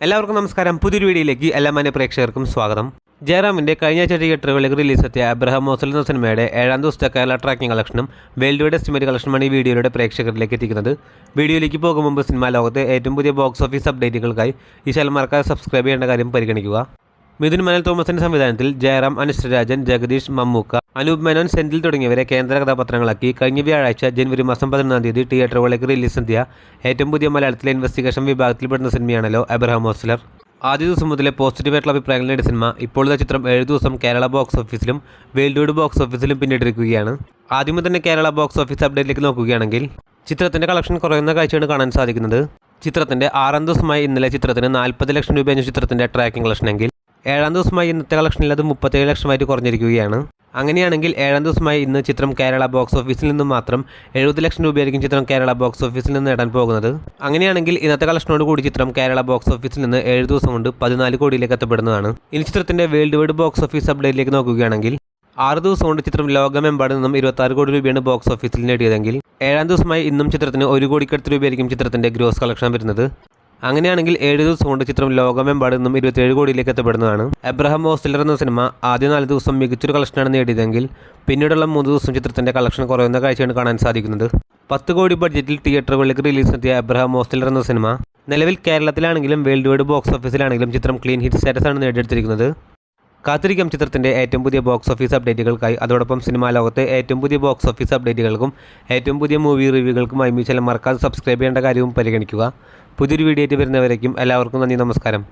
എല്ലാവർക്കും നമസ്കാരം. പുതിയൊരു വീഡിയോയിലേക്ക് എല്ലാ മാന്യ പ്രേക്ഷകർക്കും സ്വാഗതം. ജയറാമിൻ്റെ കഴിഞ്ഞ ആഴ്ച തിയേറ്ററുകളിലേക്ക് റിലീസെത്തിയ അബ്രഹാം മോസ്ലർ എന്ന സിനിമയുടെ 7ാം ദിവസത്തെ കേരള ട്രാക്കിംഗ് കളക്ഷനും വേൾഡ് വൈഡ് എസ്റ്റിമേറ്റ് കളക്ഷനുമാണ് ഈ വീഡിയോയുടെ പ്രേക്ഷകരിലേക്ക് എത്തിക്കുന്നത്. വീഡിയോയിലേക്ക് പോകും മുമ്പ് സിനിമാ ലോകത്തെ ഏറ്റവും പുതിയ ബോക്സ് ഓഫീസ് അപ്ഡേറ്റുകൾക്കായി ഈ ചാനൽ മറക്കാതെ സബ്സ്ക്രൈബ് ചെയ്യേണ്ട കാര്യം പരിഗണിക്കുക. മിഥുൻ മനൽ തോമസിൻ്റെ സംവിധാനത്തിൽ ജയറാം, അനുശ്രീ രാജൻ, ജഗദീഷ്, മമ്മൂക്ക, അനൂപ് മേനോൻ, സെന്തിൽ തുടങ്ങിയവരെ കേന്ദ്ര കഥാപാത്രങ്ങളാക്കി കഴിഞ്ഞ വ്യാഴാഴ്ച ജനുവരി മാസം 11-ാം തീയതി തിയേറ്ററുകളിലേക്ക് റിലീസെത്തിയ ഏറ്റവും പുതിയ മലയാളത്തിലെ ഇൻവെസ്റ്റിഗേഷൻ വിഭാഗത്തിൽപ്പെടുന്ന സിനിമയാണല്ലോ അബ്രഹാം മോസ്ലർ. ആദ്യ ദിവസം മുതലേ പോസിറ്റീവായിട്ടുള്ള അഭിപ്രായങ്ങൾ നേടിയ സിനിമ ഇപ്പോഴത്തെ ചിത്രം 7 ദിവസം കേരള ബോക്സ് ഓഫീസിലും വേൾഡ് വൈഡ് ബോക്സ് ഓഫീസിലും പിന്നിട്ടിരിക്കുകയാണ്. ആദ്യമേ തന്നെ കേരള ബോക്സ് ഓഫീസ് അപ്ഡേറ്റിലേക്ക് നോക്കുകയാണെങ്കിൽ ചിത്രത്തിൻ്റെ കളക്ഷൻ കുറയുന്ന കാഴ്ചയാണ് കാണാൻ സാധിക്കുന്നത്. ചിത്രത്തിൻ്റെ 6ാം ദിവസമായി ഇന്നലെ ചിത്രത്തിന് 40 ലക്ഷം രൂപയാണ് ചിത്രത്തിൻ്റെ ട്രാക്കിംഗ് കളക്ഷനെങ്കിൽ 7ാം ദിവസമായി ഇന്നത്തെ കളക്ഷനിൽ അത് 37 ലക്ഷമായിട്ട് കുറഞ്ഞിരിക്കുകയാണ്. അങ്ങനെയാണെങ്കിൽ 7ാം ദിവസമായി ഇന്ന് ചിത്രം കേരള ബോക്സ് ഓഫീസിൽ നിന്നും മാത്രം 70 ലക്ഷം രൂപയായിരിക്കും ചിത്രം കേരള ബോക്സ് ഓഫീസിൽ നിന്ന് നേടാൻ പോകുന്നത്. അങ്ങനെയാണെങ്കിൽ ഇന്നത്തെ കളക്ഷനോട് കൂടി ചിത്രം കേരള ബോക്സ് ഓഫീസിൽ നിന്ന് 7 ദിവസം കൊണ്ട് 14 കോടിയിലേക്ക് എത്തപ്പെടുന്നതാണ്. ഇനി ചിത്രത്തിൻ്റെ വേൾഡ് വൈഡ് ബോക്സ് ഓഫീസ് അപ്ഡേറ്റിലേക്ക് നോക്കുകയാണെങ്കിൽ 6 ദിവസം കൊണ്ട് ചിത്രം ലോകമെമ്പാട് നിന്നും 26 കോടി രൂപയാണ് ബോക്സ് ഓഫീസിൽ നേടിയതെങ്കിൽ 7ാം ദിവസമായി ഇന്നും ചിത്രത്തിന് 1 കോടിക്കടുത്ത് രൂപയായിരിക്കും ചിത്രത്തിൻ്റെ ഗ്രോസ് കളക്ഷൻ വരുന്നത്. അങ്ങനെയാണെങ്കിൽ 7 ദിവസം കൊണ്ട് ചിത്രം ലോകമെമ്പാട് നിന്നും 27 കോടിയിലേക്ക് എത്തപ്പെടുന്നതാണ്. അബ്രഹാം മോസ്ലർ എന്ന സിനിമ ആദ്യ 4 ദിവസം മികച്ചൊരു കളക്ഷനാണ് നേടിയതെങ്കിൽ പിന്നീടുള്ള 3 ദിവസം ചിത്രത്തിൻ്റെ കളക്ഷൻ കുറയുന്ന കാഴ്ചയാണ് കാണാൻ സാധിക്കുന്നത്. 10 കോടി ബഡ്ജറ്റിൽ തിയേറ്ററുകളിലേക്ക് റിലീസെത്തിയ അബ്രഹാം മോസ്ലർ എന്ന സിനിമ നിലവിൽ കേരളത്തിലാണെങ്കിലും വേൾഡ് വൈഡ് ബോക്സ് ഓഫീസിലാണെങ്കിലും ചിത്രം ക്ലീൻ ഹിറ്റ് സ്റ്റാറ്റസാണ് നേടിയെടുത്തിരിക്കുന്നത്. കാത്തിരിക്കാം ചിത്രത്തിൻ്റെ ഏറ്റവും പുതിയ ബോക്സ് ഓഫീസ് അപ്ഡേറ്റുകൾക്കായി. അതോടൊപ്പം സിനിമാ ലോകത്തെ ഏറ്റവും പുതിയ ബോക്സ് ഓഫീസ് അപ്ഡേറ്റുകൾക്കും ഏറ്റവും പുതിയ മൂവി റിവ്യൂകൾക്കുമായി ഈ ചാനൽ മറക്കാതെ സബ്സ്ക്രൈബ് ചെയ്യേണ്ട കാര്യവും പരിഗണിക്കുക. പുതിയൊരു വീഡിയോ ആയിട്ട് വരുന്നവരേക്കും എല്ലാവർക്കും നന്ദി, നമസ്കാരം.